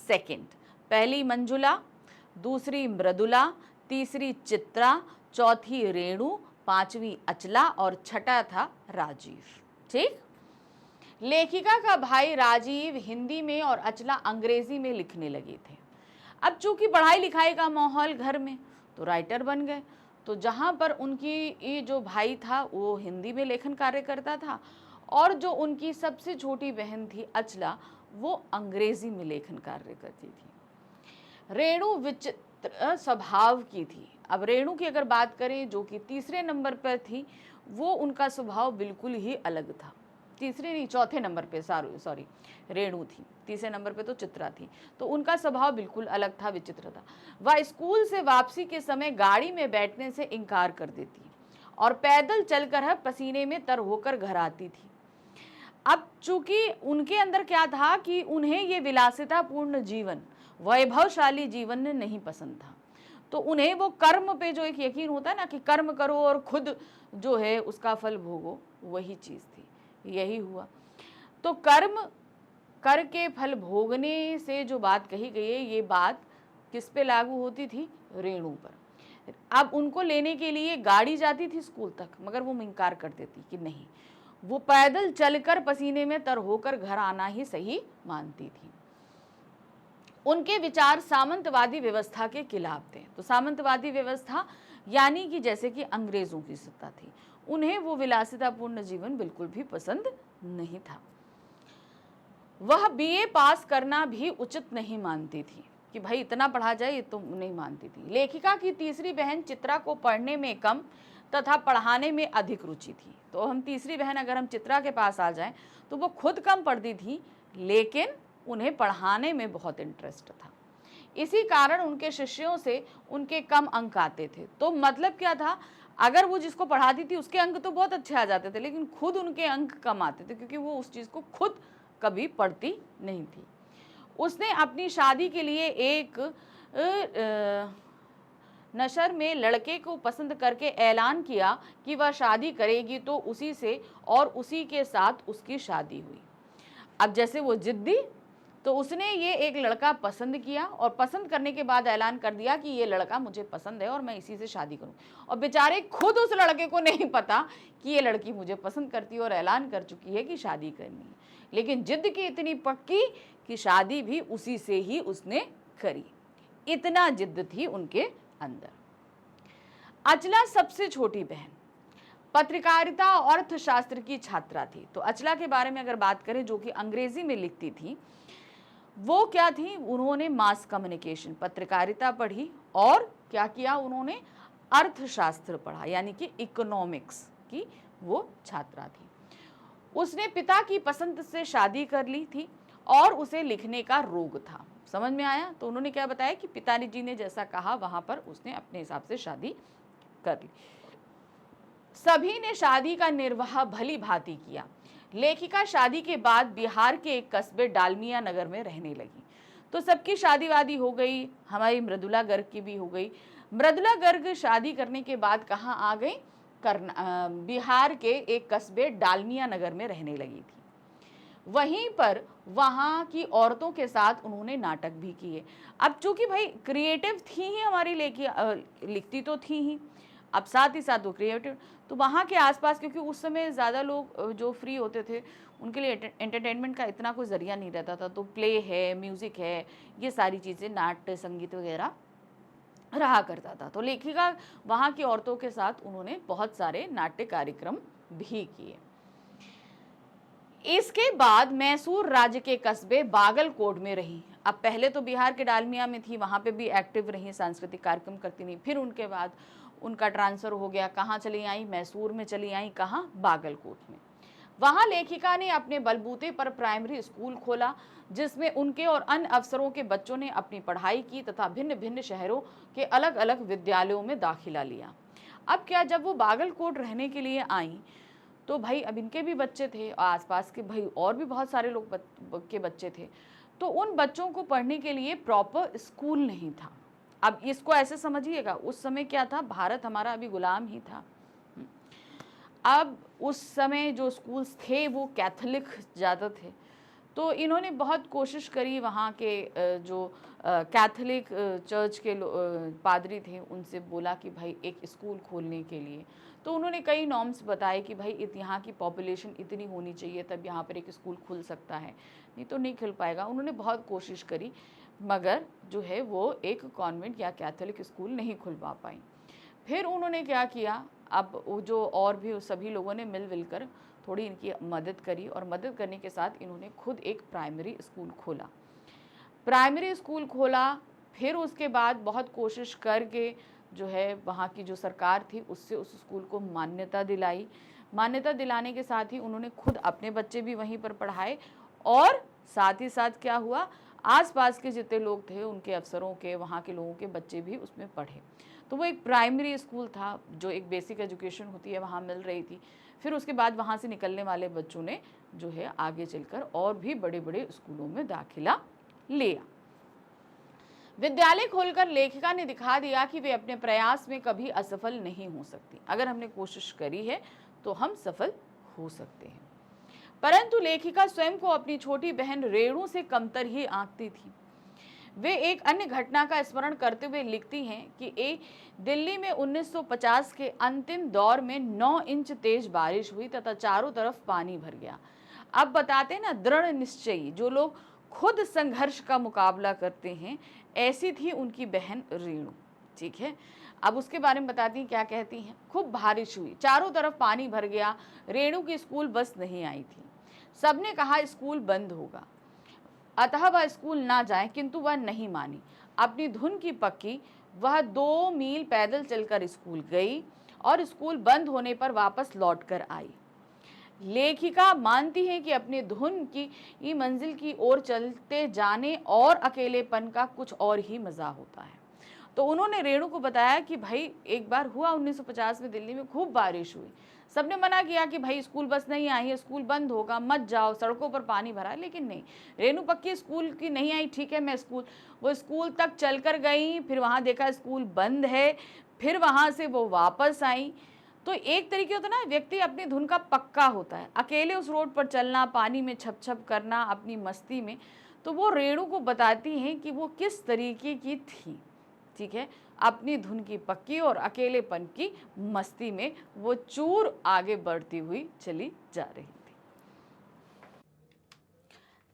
सेकंड। पहली मंजुला, दूसरी मृदुला, तीसरी चित्रा, चौथी रेणु, 5वीं अचला और छठा था राजीव, ठीक। लेखिका का भाई राजीव हिंदी में और अचला अंग्रेजी में लिखने लगे थे। अब चूंकि पढ़ाई लिखाई का माहौल घर में, तो राइटर बन गए। तो जहाँ पर उनकी ये जो भाई था वो हिंदी में लेखन कार्य करता था, और जो उनकी सबसे छोटी बहन थी अचला, वो अंग्रेजी में लेखन कार्य करती थी। रेणु विचित्र स्वभाव की थी। अब रेणु की अगर बात करें, जो कि तीसरे नंबर पर थी, वो उनका स्वभाव बिल्कुल ही अलग था। तीसरे नहीं, चौथे नंबर पे सॉरी रेणु थी, तीसरे नंबर पे तो चित्रा थी। तो उनका स्वभाव बिल्कुल अलग था, विचित्र था। वह स्कूल से वापसी के समय गाड़ी में बैठने से इनकार कर देती और पैदल चलकर पसीने में तर होकर घर आती थी। अब चूंकि उनके अंदर क्या था कि उन्हें ये विलासितापूर्ण जीवन, वैभवशाली जीवन नहीं पसंद था। तो उन्हें वो कर्म पे जो एक यकीन होता है ना कि कर्म करो और खुद जो है उसका फल भोगो, वही चीज़ थी। यही हुआ। तो कर्म करके फल भोगने से जो बात कही गई है, ये बात किस पे लागू होती थी? रेणु पर। अब उनको लेने के लिए गाड़ी जाती थी स्कूल तक, मगर वो इनकार कर देती कि नहीं, वो पैदल चलकर पसीने में तर होकर घर आना ही सही मानती थी। उनके विचार सामंतवादी व्यवस्था के खिलाफ थे। तो सामंतवादी व्यवस्था यानी कि जैसे कि अंग्रेजों की सत्ता थी, उन्हें वो विलासितापूर्ण जीवन बिल्कुल भी पसंद नहीं था। वह बीए पास करना भी उचित नहीं मानती थी कि भाई इतना पढ़ा जाए, ये तो नहीं मानती थी। लेखिका की तीसरी बहन चित्रा को पढ़ने में कम तथा पढ़ाने में अधिक रुचि थी। तो हम तीसरी बहन अगर हम चित्रा के पास आ जाएं, तो वो खुद कम पढ़ती थी, लेकिन उन्हें पढ़ाने में बहुत इंटरेस्ट था। इसी कारण उनके शिष्यों से उनके कम अंक आते थे। तो मतलब क्या था, अगर वो जिसको पढ़ाती थी उसके अंक तो बहुत अच्छे आ जाते थे, लेकिन खुद उनके अंक कम आते थे, क्योंकि वो उस चीज़ को खुद कभी पढ़ती नहीं थी। उसने अपनी शादी के लिए एक नशर में लड़के को पसंद करके ऐलान किया कि वह शादी करेगी, तो उसी से और उसी के साथ उसकी शादी हुई। अब जैसे वो जिद्दी, तो उसने ये एक लड़का पसंद किया और पसंद करने के बाद ऐलान कर दिया कि ये लड़का मुझे पसंद है और मैं इसी से शादी करूं। और बेचारे खुद उस लड़के को नहीं पता कि ये लड़की मुझे पसंद करती है और ऐलान कर चुकी है कि शादी करनी है, लेकिन जिद की इतनी पक्की कि शादी भी उसी से ही उसने करी। इतना जिद थी उनके अंदर। अचला सबसे छोटी बहन पत्रकारिता और अर्थशास्त्र की छात्रा थी। तो अचला के बारे में अगर बात करें, जो कि अंग्रेजी में लिखती थी, वो क्या थी, उन्होंने मास कम्युनिकेशन, पत्रकारिता पढ़ी और क्या किया, उन्होंने अर्थशास्त्र पढ़ा, यानी कि इकोनॉमिक्स की वो छात्रा थी। उसने पिता की पसंद से शादी कर ली थी और उसे लिखने का रोग था। समझ में आया? तो उन्होंने क्या बताया कि पिताजी ने जैसा कहा वहां पर उसने अपने हिसाब से शादी कर ली। सभी ने शादी का निर्वाह भली भांति किया। लेखिका शादी के बाद बिहार के एक कस्बे डालमिया नगर में रहने लगी। तो सबकी शादी वादी हो गई, हमारी मृदुला गर्ग की भी हो गई। मृदुला गर्ग शादी करने के बाद कहाँ आ गई? बिहार के एक कस्बे डालमिया नगर में रहने लगी थी। वहीं पर वहाँ की औरतों के साथ उन्होंने नाटक भी किए। अब चूंकि भाई क्रिएटिव थी ही हमारी लिखती तो थी ही, अब साथ ही साथ वो क्रिएटिव, तो वहाँ के आसपास, क्योंकि उस समय ज़्यादा लोग जो फ्री होते थे उनके लिए एंटरटेनमेंट का इतना कोई ज़रिया नहीं रहता था, तो प्ले है, म्यूज़िक है, ये सारी चीज़ें, नाट्य संगीत वगैरह रहा करता था। तो लेखिका वहाँ की औरतों के साथ उन्होंने बहुत सारे नाट्य कार्यक्रम भी किए। इसके बाद मैसूर राज्य के कस्बे बागलकोट में रही। अब पहले तो बिहार के डालमिया में थी, वहाँ पे भी एक्टिव रही, सांस्कृतिक कार्यक्रम करती रही। फिर उनके बाद उनका ट्रांसफ़र हो गया, कहाँ चली आई, मैसूर में चली आई, कहाँ, बागलकोट में। वहाँ लेखिका ने अपने बलबूते पर प्राइमरी स्कूल खोला, जिसमें उनके और अन्य अफसरों के बच्चों ने अपनी पढ़ाई की तथा भिन्न भिन्न शहरों के अलग अलग विद्यालयों में दाखिला लिया। अब क्या, जब वो बागलकोट रहने के लिए आई तो भाई अब इनके भी बच्चे थे, आसपास के भाई और भी बहुत सारे लोग के बच्चे थे, तो उन बच्चों को पढ़ने के लिए प्रॉपर स्कूल नहीं था। अब इसको ऐसे समझिएगा, उस समय क्या था, भारत हमारा अभी गुलाम ही था। अब उस समय जो स्कूल्स थे वो कैथोलिक ज़्यादा थे, तो इन्होंने बहुत कोशिश करी, वहाँ के जो कैथोलिक चर्च के पादरी थे उनसे बोला कि भाई एक स्कूल खोलने के लिए। तो उन्होंने कई नॉर्म्स बताए कि भाई यहाँ की पॉपुलेशन इतनी होनी चाहिए तब यहाँ पर एक स्कूल खुल सकता है, नहीं तो नहीं खुल पाएगा। उन्होंने बहुत कोशिश करी, मगर जो है वो एक कॉन्वेंट या कैथोलिक स्कूल नहीं खुलवा पाई। फिर उन्होंने क्या किया, अब वो जो और भी सभी लोगों ने मिल कर थोड़ी इनकी मदद करी, और मदद करने के साथ इन्होंने खुद एक प्राइमरी स्कूल खोला। फिर उसके बाद बहुत कोशिश करके जो है वहाँ की जो सरकार थी उससे उस स्कूल को मान्यता दिलाई। मान्यता दिलाने के साथ ही उन्होंने खुद अपने बच्चे भी वहीं पर पढ़ाए, और साथ ही साथ क्या हुआ, आसपास के जितने लोग थे उनके अफसरों के, वहाँ के लोगों के बच्चे भी उसमें पढ़े। तो वो एक प्राइमरी स्कूल था, जो एक बेसिक एजुकेशन होती है वहाँ मिल रही थी। फिर उसके बाद वहाँ से निकलने वाले बच्चों ने जो है आगे चलकर और भी बड़े बड़े स्कूलों में दाखिला लिया। विद्यालय खोलकर लेखिका ने दिखा दिया कि वे अपने प्रयास में कभी असफल नहीं हो सकती। अगर हमने कोशिश करी है तो हम सफल हो सकते हैं। परंतु लेखिका स्वयं को अपनी छोटी बहन रेणु से कमतर ही आंकती थी। वे एक अन्य घटना का स्मरण करते हुए लिखती हैं कि दिल्ली में 1950 के अंतिम दौर में 9 इंच तेज बारिश हुई तथा चारों तरफ पानी भर गया। अब बताते हैं ना, दृढ़ निश्चयी, जो लोग खुद संघर्ष का मुकाबला करते हैं, ऐसी थी उनकी बहन रेणु। ठीक है, अब उसके बारे में बताती हैं क्या कहती हैं। खूब बारिश हुई, चारों तरफ पानी भर गया, रेणु की स्कूल बस नहीं आई थी। सबने कहा स्कूल बंद होगा, अतः वह स्कूल ना जाए, किंतु वह नहीं मानी। अपनी धुन की पक्की वह 2 मील पैदल चलकर स्कूल गई और स्कूल बंद होने पर वापस लौट कर आई। लेखिका मानती है कि अपने धुन की मंजिल की ओर चलते जाने और अकेलेपन का कुछ और ही मजा होता है। तो उन्होंने रेणु को बताया कि भाई एक बार हुआ 1950 में दिल्ली में खूब बारिश हुई, सबने मना किया कि भाई स्कूल बस नहीं आई है, स्कूल बंद होगा, मत जाओ, सड़कों पर पानी भरा, लेकिन नहीं, रेणु पक्की स्कूल की नहीं आई। ठीक है, मैं वो स्कूल तक चलकर गई, फिर वहाँ देखा स्कूल बंद है, फिर वहाँ से वो वापस आई। तो एक तरीके होता है ना, व्यक्ति अपनी धुन का पक्का होता है, अकेले उस रोड पर चलना, पानी में छप छप करना अपनी मस्ती में। तो वो रेणु को बताती हैं कि वो किस तरीके की थी। ठीक है, अपनी धुन की पक्की और अकेलेपन की मस्ती में वो चूर आगे बढ़ती हुई चली जा रही थी।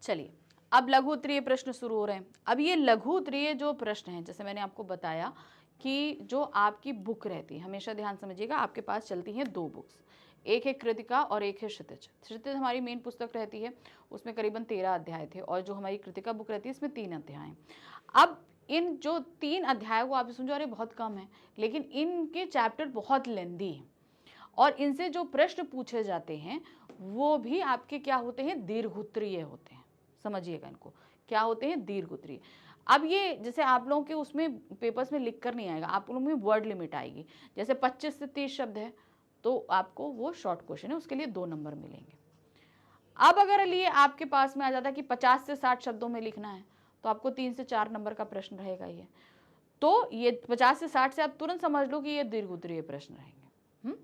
चलिए, अब लघु उत्तरीय प्रश्न शुरू हो रहे हैं। अब ये लघु उत्तरीय जो प्रश्न हैं, जैसे मैंने आपको बताया कि जो आपकी बुक रहती है, हमेशा ध्यान समझिएगा, आपके पास चलती हैं 2 बुक्स, एक है कृतिका और एक है क्षितिज। क्षितिज हमारी मेन पुस्तक रहती है, उसमें करीबन 13 अध्याय थे, और जो हमारी कृतिका बुक रहती है इसमें 3 अध्याय हैं। अब इन जो 3 अध्याय को आप समझो, अरे बहुत कम है, लेकिन इनके चैप्टर बहुत लेंदी हैं, और इनसे जो प्रश्न पूछे जाते हैं वो भी आपके क्या होते हैं, दीर्घोत्तरीय होते हैं। समझिएगा इनको, क्या होते हैं, दीर्घोत्तरीय। अब ये जैसे आप लोगों के उसमें पेपर्स में लिख कर नहीं आएगा, आप लोगों में वर्ड लिमिट आएगी। जैसे 25 से 30 शब्द है तो आपको वो शॉर्ट क्वेश्चन है, उसके लिए 2 नंबर मिलेंगे। अब अगर लिए आपके पास में आ जाता है कि 50 से 60 शब्दों में लिखना है, तो आपको 3 से 4 नंबर का प्रश्न रहेगा ही है। तो ये 50 से 60 से आप तुरंत समझ लो कि ये दीर्घोत्तरीय प्रश्न रहेंगे।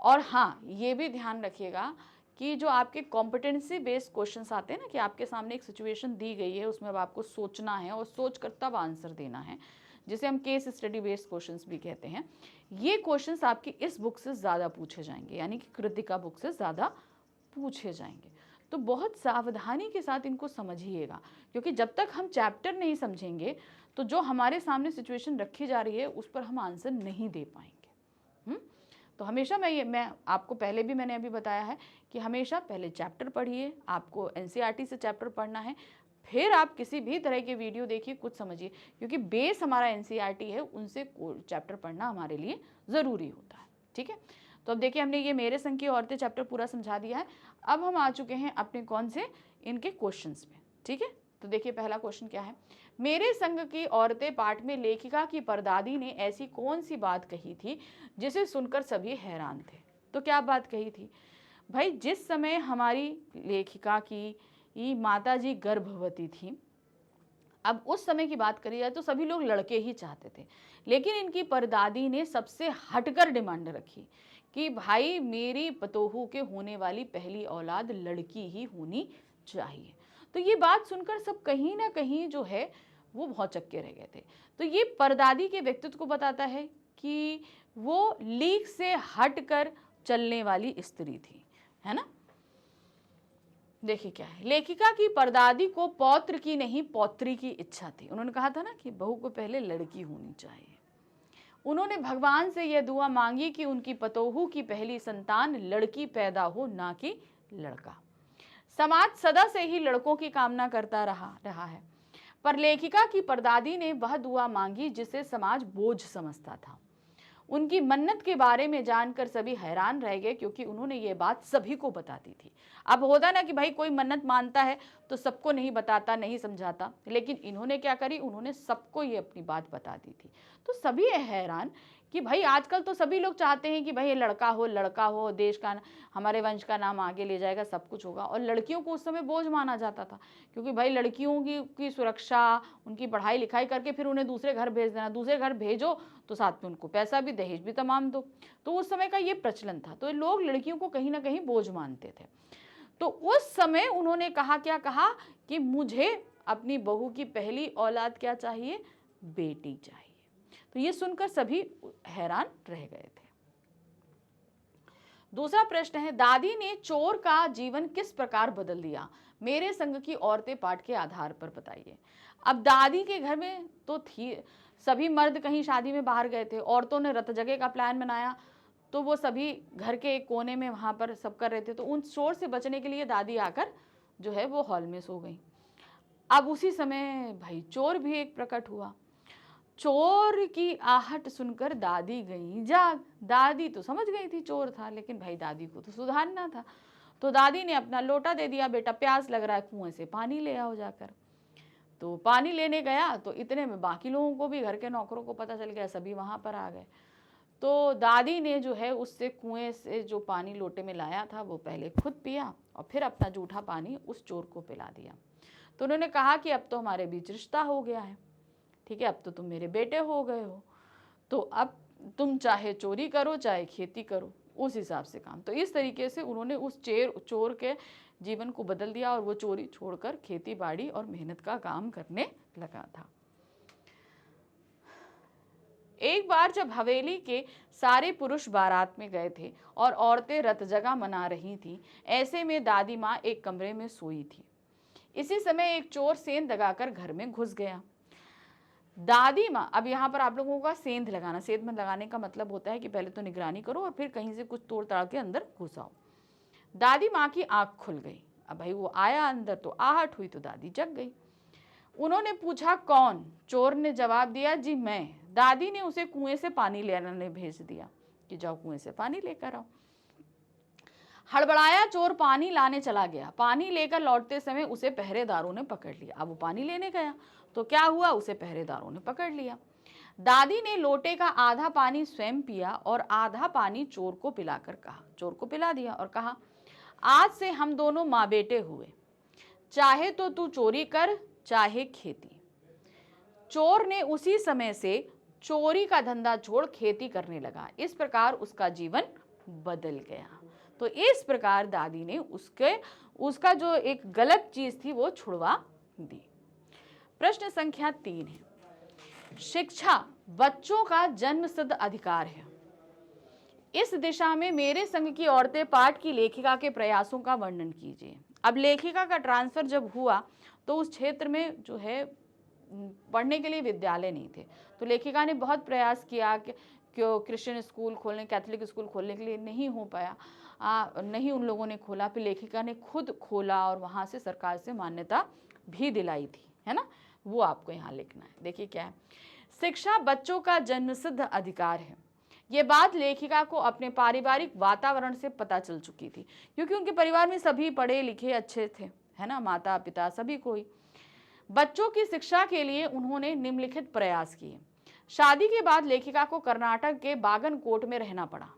और हाँ, ये भी ध्यान रखिएगा कि जो आपके कॉम्पिटेंसी बेस्ड क्वेश्चंस आते हैं ना, कि आपके सामने एक सिचुएशन दी गई है, उसमें अब आपको सोचना है और सोच कर तब आंसर देना है, जिसे हम केस स्टडी बेस्ड क्वेश्चंस भी कहते हैं। ये क्वेश्चंस आपकी इस बुक से ज़्यादा पूछे जाएंगे, यानी कि कृतिका बुक से ज़्यादा पूछे जाएंगे। तो बहुत सावधानी के साथ इनको समझिएगा, क्योंकि जब तक हम चैप्टर नहीं समझेंगे तो जो हमारे सामने सिचुएशन रखी जा रही है उस पर हम आंसर नहीं दे पाएंगे। तो हमेशा मैं आपको पहले भी मैंने अभी बताया है कि हमेशा पहले चैप्टर पढ़िए, आपको एनसीईआरटी से चैप्टर पढ़ना है, फिर आप किसी भी तरह के वीडियो देखिए, कुछ समझिए, क्योंकि बेस हमारा एनसीईआरटी है, उनसे चैप्टर पढ़ना हमारे लिए ज़रूरी होता है। ठीक है, तो अब देखिए हमने ये मेरे संग की औरतें चैप्टर पूरा समझा दिया है। अब हम आ चुके हैं अपने कौन से इनके क्वेश्चंस में। ठीक है, तो देखिए पहला क्वेश्चन क्या है, मेरे संग की औरतें पाठ में लेखिका की परदादी ने ऐसी कौन सी बात कही थी जिसे सुनकर सभी हैरान थे। तो क्या बात कही थी भाई, जिस समय हमारी लेखिका की माता जी गर्भवती थी, अब उस समय की बात करी जाए तो सभी लोग लड़के ही चाहते थे, लेकिन इनकी परदादी ने सबसे हटकर डिमांड रखी कि भाई मेरी पतोहू के होने वाली पहली औलाद लड़की ही होनी चाहिए। तो ये बात सुनकर सब कहीं ना कहीं जो है वो भौचक्के रह गए थे। तो ये परदादी के व्यक्तित्व को बताता है कि वो लीक से हटकर चलने वाली स्त्री थी, है ना। देखिए क्या है, लेखिका की परदादी को पौत्र की नहीं पौत्री की इच्छा थी। उन्होंने कहा था ना कि बहू को पहले लड़की होनी चाहिए। उन्होंने भगवान से यह दुआ मांगी कि उनकी पतोहू की पहली संतान लड़की पैदा हो, ना कि लड़का। समाज सदा से ही लड़कों की कामना करता रहा है, पर लेखिका की परदादी ने वह दुआ मांगी जिसे समाज बोझ समझता था। उनकी मन्नत के बारे में जानकर सभी हैरान रह गए, क्योंकि उन्होंने ये बात सभी को बताती थी। अब होता ना कि भाई कोई मन्नत मानता है तो सबको नहीं बताता, नहीं समझाता, लेकिन इन्होंने क्या करी, उन्होंने सबको ये अपनी बात बता दी थी। तो सभी हैरान कि भाई आजकल तो सभी लोग चाहते हैं कि भाई ये लड़का हो, देश का, हमारे वंश का नाम आगे ले जाएगा, सब कुछ होगा। और लड़कियों को उस समय बोझ माना जाता था, क्योंकि भाई लड़कियों की सुरक्षा, उनकी पढ़ाई लिखाई करके फिर उन्हें दूसरे घर भेज देना, दूसरे घर भेजो तो साथ में उनको पैसा भी, दहेज भी तमाम दो। तो उस समय का ये प्रचलन था, तो लोग लड़कियों को कहीं ना कहीं बोझ मानते थे। तो उस समय उन्होंने कहा, क्या कहा कि मुझे अपनी बहू की पहली औलाद क्या चाहिए, बेटी चाहिए। तो ये सुनकर सभी हैरान रह गए थे। दूसरा प्रश्न है, दादी ने चोर का जीवन किस प्रकार बदल दिया, मेरे संग की औरतें पाठ के आधार पर बताइए। अब दादी के घर में तो थी, सभी मर्द कहीं शादी में बाहर गए थे, औरतों ने रत जगह का प्लान बनाया, तो वो सभी घर के एक कोने में वहां पर सब कर रहे थे। तो उन चोर से बचने के लिए दादी आकर जो है वो हॉल में सो गई। अब उसी समय भाई चोर भी एक प्रकट हुआ। चोर की आहट सुनकर दादी गई जाग। दादी तो समझ गई थी चोर था, लेकिन भाई दादी को तो सुधारना था। तो दादी ने अपना लोटा दे दिया, बेटा प्यास लग रहा है, कुएं से पानी ले आओ जाकर। तो पानी लेने गया तो इतने में बाकी लोगों को भी, घर के नौकरों को पता चल गया, सभी वहां पर आ गए। तो दादी ने जो है उससे कुएं से जो पानी लोटे में लाया था वो पहले खुद पिया और फिर अपना जूठा पानी उस चोर को पिला दिया। तो उन्होंने कहा कि अब तो हमारे बीच रिश्ता हो गया है, ठीक है, अब तो तुम मेरे बेटे हो गए हो, तो अब तुम चाहे चोरी करो चाहे खेती करो, उस हिसाब से काम। तो इस तरीके से उन्होंने उस चोर के जीवन को बदल दिया और वो चोरी छोड़कर खेती बाड़ी और मेहनत का काम करने लगा था। एक बार जब हवेली के सारे पुरुष बारात में गए थे और औरतें रत जगह मना रही थी, ऐसे में दादी माँ एक कमरे में सोई थी। इसी समय एक चोर सेंध लगाकर घर में घुस गया। दादी माँ, अब यहाँ पर आप लोगों का सेंध लगाना, सेंध में लगाने का मतलब होता है कि पहले तो निगरानी करो और फिर कहीं से कुछ तोड़ ताड़ के अंदर घुसाओ। दादी माँ की आंख खुल गई। अब भाई वो आया अंदर तो आहट हुई, तो दादी जग गई। उन्होंने पूछा कौन? चोर ने जवाब दिया, जी मैं। दादी ने उसे कुएं से पानी लेने भेज दिया कि जाओ कुएं से पानी लेकर आओ। हड़बड़ाया चोर पानी लाने चला गया। पानी लेकर लौटते समय उसे पहरेदारों ने पकड़ लिया। अब वो पानी लेने गया तो क्या हुआ, उसे पहरेदारों ने पकड़ लिया। दादी ने लोटे का आधा पानी स्वयं पिया और आधा पानी चोर को पिलाकर कहा, चोर को पिला दिया और कहा, आज से हम दोनों माँ बेटे हुए, चाहे तो तू चोरी कर चाहे खेती। चोर ने उसी समय से चोरी का धंधा छोड़ खेती करने लगा। इस प्रकार उसका जीवन बदल गया। तो इस प्रकार दादी ने उसका जो एक गलत चीज थी वो छुड़वा दी। प्रश्न संख्या 3 है, शिक्षा बच्चों का जन्मसिद्ध अधिकार है। इस दिशा में मेरे संग की औरतें पाठ की लेखिका के प्रयासों का वर्णन कीजिए। अब लेखिका का ट्रांसफर जब हुआ तो उस क्षेत्र में जो है पढ़ने के लिए विद्यालय नहीं थे, तो लेखिका ने बहुत प्रयास किया कि क्रिश्चियन स्कूल खोलने, कैथोलिक स्कूल खोलने के लिए नहीं हो पाया, नहीं उन लोगों ने खोला। फिर लेखिका ने खुद खोला और वहाँ से सरकार से मान्यता भी दिलाई थी, है ना, वो आपको यहाँ लिखना है। देखिए क्या है, शिक्षा बच्चों का जन्मसिद्ध अधिकार है। ये बात लेखिका को अपने पारिवारिक वातावरण से पता चल चुकी थी, क्योंकि उनके परिवार में सभी पढ़े लिखे अच्छे थे, है ना, माता पिता सभी कोई। बच्चों की शिक्षा के लिए उन्होंने निम्नलिखित प्रयास किए। शादी के बाद लेखिका को कर्नाटक के बागनकोट में रहना पड़ा।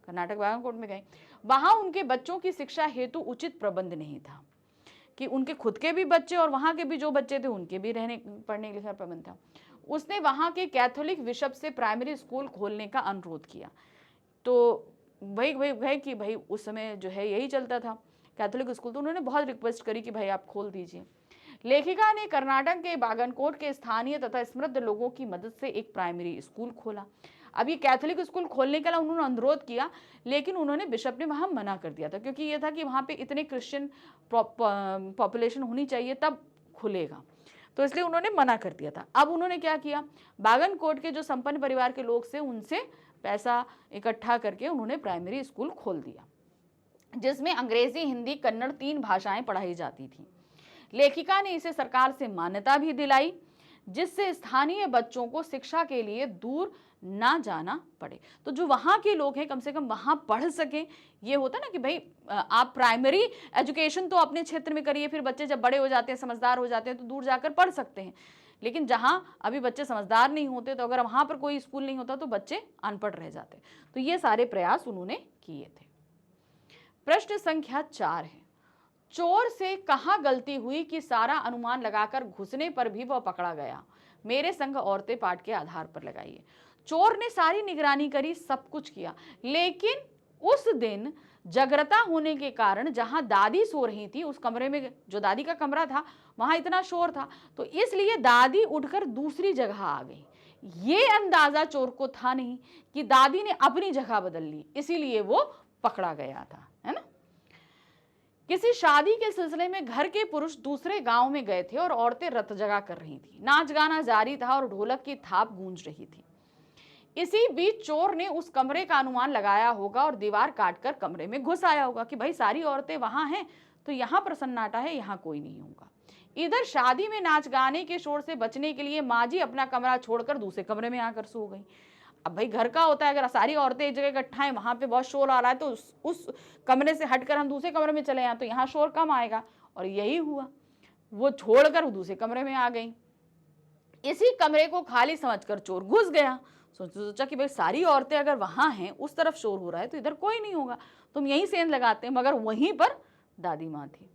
कर्नाटक बागनकोट में गए, वहां उनके बच्चों की शिक्षा हेतु उचित प्रबंध नहीं था, कि उनके खुद के भी बच्चे और वहां के भी जो बच्चे थे उनके भी रहने पढ़ने लिखने का प्रबंध था। उसने वहां के कैथोलिक बिशप से प्राइमरी स्कूल खोलने का अनुरोध किया। तो भाई कि भाई उस समय जो है यही चलता था कैथोलिक स्कूल, तो उन्होंने बहुत रिक्वेस्ट करी कि भाई आप खोल दीजिए। लेखिका ने कर्नाटक के बागनकोट के स्थानीय तथा समृद्ध लोगों की मदद से एक प्राइमरी स्कूल खोला। अब ये कैथोलिक स्कूल खोलने के लिए उन्होंने अनुरोध किया, लेकिन उन्होंने बिशप ने वहां मना कर दिया था, क्योंकि ये था कि वहां पे इतने क्रिश्चियन पॉपुलेशन होनी चाहिए तब खुलेगा, तो इसलिए उन्होंने मना कर दिया था। अब उन्होंने क्या किया, बागनकोट के जो संपन्न परिवार के लोग से उनसे पैसा इकट्ठा करके उन्होंने प्राइमरी स्कूल खोल दिया, जिसमें अंग्रेजी, हिंदी, कन्नड़ 3 भाषाएं पढ़ाई जाती थी। लेखिका ने इसे सरकार से मान्यता भी दिलाई, जिससे स्थानीय बच्चों को शिक्षा के लिए दूर ना जाना पड़े। तो जो वहाँ के लोग हैं कम से कम वहाँ पढ़ सकें। ये होता ना कि भाई आप प्राइमरी एजुकेशन तो अपने क्षेत्र में करिए, फिर बच्चे जब बड़े हो जाते हैं, समझदार हो जाते हैं, तो दूर जाकर पढ़ सकते हैं। लेकिन जहाँ अभी बच्चे समझदार नहीं होते, तो अगर वहाँ पर कोई स्कूल नहीं होता तो बच्चे अनपढ़ रह जाते। तो ये सारे प्रयास उन्होंने किए थे। प्रश्न संख्या 4 है, चोर से कहाँ गलती हुई कि सारा अनुमान लगाकर घुसने पर भी वह पकड़ा गया? मेरे संग औरतें पाठ के आधार पर लगाइए। चोर ने सारी निगरानी करी, सब कुछ किया, लेकिन उस दिन जागृता होने के कारण जहां दादी सो रही थी उस कमरे में, जो दादी का कमरा था, वहां इतना शोर था, तो इसलिए दादी उठकर दूसरी जगह आ गई। ये अंदाजा चोर को था नहीं कि दादी ने अपनी जगह बदल ली, इसीलिए वो पकड़ा गया था, है ना। किसी शादी के सिलसिले में घर के पुरुष दूसरे गांव में गए थे और औरतें रत जगा कर रही थी। नाच गाना जारी था और ढोलक की थाप गूंज रही थी। इसी बीच चोर ने उस कमरे का अनुमान लगाया होगा और दीवार काटकर कमरे में घुस आया होगा कि भाई सारी औरतें वहां हैं तो यहाँ पर सन्नाटा है, यहाँ कोई नहीं होगा। इधर शादी में नाच गाने के शोर से बचने के लिए माँ जी अपना कमरा छोड़कर दूसरे कमरे में आकर सो गई। अब भाई घर का होता है, अगर सारी औरतें एक जगह इकट्ठा हैं, वहां पे बहुत शोर आ रहा है, तो उस कमरे से हटकर हम दूसरे कमरे में चले जाएं तो यहाँ शोर कम आएगा, और यही हुआ। वो छोड़कर दूसरे कमरे में आ गई। इसी कमरे को खाली समझकर चोर घुस गया। सोचा कि भाई सारी औरतें अगर वहां हैं, उस तरफ शोर हो रहा है, तो इधर कोई नहीं होगा, तुम यहीं सेंध लगाते हैं। मगर वहीं पर दादी माँ थी।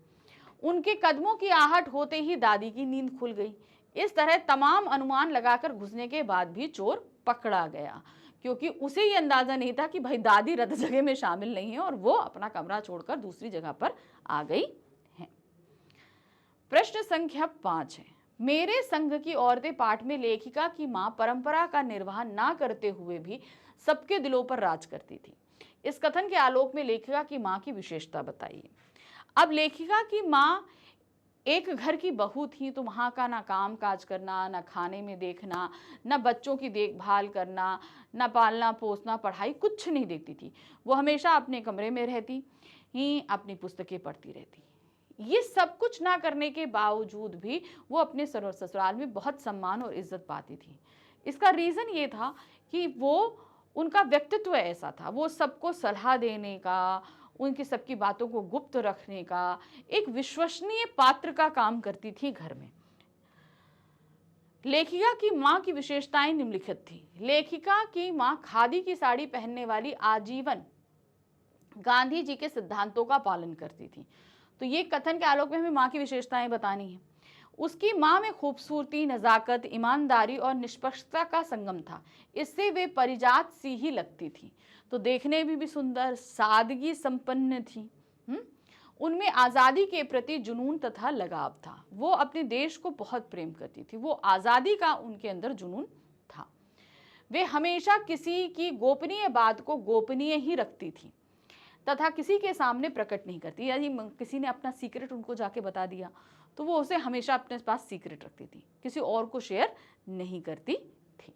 उनके कदमों की आहट होते ही दादी की नींद खुल गई। इस तरह तमाम अनुमान लगाकर घुसने के बाद भी चोर पकड़ा गया, क्योंकि उसे ये अंदाजा नहीं था कि भाई दादी रत जगह में शामिल नहीं है और वो अपना कमरा छोड़कर दूसरी जगह पर आ गई है। प्रश्न संख्या 5 है, मेरे संघ की औरतें पाठ में लेखिका की मां परंपरा का निर्वाह ना करते हुए भी सबके दिलों पर राज करती थी। इस कथन के आलोक में लेखिका की मां की विशेषता बताइए। अब लेखिका की मां एक घर की बहू थी, तो वहाँ का ना काम काज करना, ना खाने में देखना, ना बच्चों की देखभाल करना, ना पालना पोसना, पढ़ाई कुछ नहीं देखती थी। वो हमेशा अपने कमरे में रहती ही अपनी पुस्तकें पढ़ती रहती। ये सब कुछ ना करने के बावजूद भी वो अपने ससुराल में बहुत सम्मान और इज्जत पाती थी। इसका रीज़न ये था कि वो, उनका व्यक्तित्व ऐसा था, वो सबको सलाह देने का, उनकी सबकी बातों को गुप्त रखने का, एक विश्वसनीय पात्र का काम करती थी घर में। लेखिका की मां की विशेषताएं निम्नलिखित थी। लेखिका की मां खादी की साड़ी पहनने वाली, आजीवन गांधी जी के सिद्धांतों का पालन करती थी। तो ये कथन के आलोक में हमें मां की विशेषताएं बतानी है। उसकी मां में खूबसूरती, नजाकत, ईमानदारी और निष्पक्षता का संगम था। इससे वे परिजात सी ही लगती थी। तो देखने में भी सुंदर, सादगी संपन्न थी। उनमें आज़ादी के प्रति जुनून तथा लगाव था। वो अपने देश को बहुत प्रेम करती थी। वो आज़ादी का उनके अंदर जुनून था। वे हमेशा किसी की गोपनीय बात को गोपनीय ही रखती थी तथा किसी के सामने प्रकट नहीं करती। यानी किसी ने अपना सीक्रेट उनको जाके बता दिया तो वो उसे हमेशा अपने पास सीक्रेट रखती थी, किसी और को शेयर नहीं करती थी।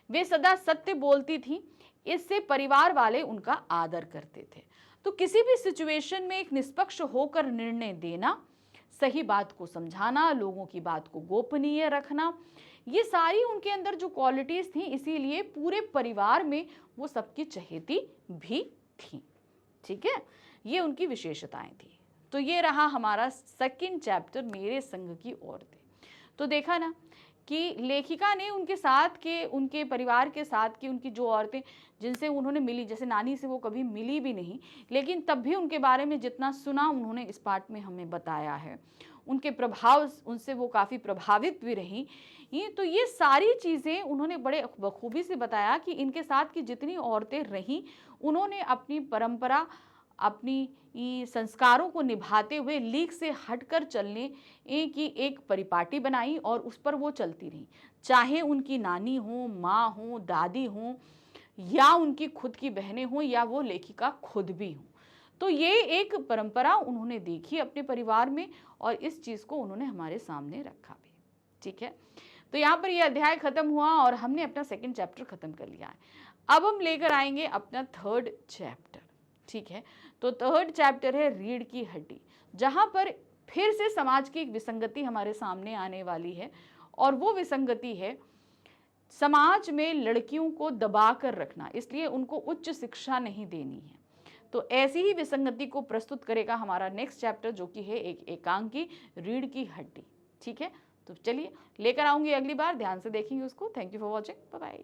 वे सदा सत्य बोलती थी, इससे परिवार वाले उनका आदर करते थे। तो किसी भी सिचुएशन में एक निष्पक्ष होकर निर्णय देना, सही बात को समझाना, लोगों की बात को गोपनीय रखना, ये सारी उनके अंदर जो क्वालिटीज़ थी, इसीलिए पूरे परिवार में वो सबकी चहेती भी थी। ठीक है, ये उनकी विशेषताएं थी। तो ये रहा हमारा सेकंड चैप्टर, मेरे संग की औरतें। तो देखा ना कि लेखिका ने उनके साथ के, उनके परिवार के साथ की उनकी जो औरतें जिनसे उन्होंने मिली, जैसे नानी से वो कभी मिली भी नहीं, लेकिन तब भी उनके बारे में जितना सुना उन्होंने इस पार्ट में हमें बताया है, उनके प्रभाव, उनसे वो काफ़ी प्रभावित भी रही। तो ये सारी चीज़ें उन्होंने बड़े बखूबी से बताया कि इनके साथ की जितनी औरतें रहीं, उन्होंने अपनी परंपरा, अपनी संस्कारों को निभाते हुए लीक से हटकर चलने की एक परिपाटी बनाई और उस पर वो चलती रहीं, चाहे उनकी नानी हो, माँ हो, दादी हो, या उनकी खुद की बहनें हों, या वो लेखिका खुद भी हों। तो ये एक परंपरा उन्होंने देखी अपने परिवार में और इस चीज़ को उन्होंने हमारे सामने रखा भी। ठीक है, तो यहाँ पर ये अध्याय खत्म हुआ और हमने अपना सेकंड चैप्टर खत्म कर लिया है। अब हम लेकर आएंगे अपना थर्ड चैप्टर। ठीक है, तो थर्ड चैप्टर है रीढ़ की हड्डी, जहाँ पर फिर से समाज की एक विसंगति हमारे सामने आने वाली है, और वो विसंगति है समाज में लड़कियों को दबा कर रखना, इसलिए उनको उच्च शिक्षा नहीं देनी है। तो ऐसी ही विसंगति को प्रस्तुत करेगा हमारा नेक्स्ट चैप्टर, जो कि है एक एकांकी, रीढ़ की हड्डी। ठीक है, तो चलिए लेकर आऊंगी अगली बार, ध्यान से देखेंगे उसको। Thank you for watching, bye bye.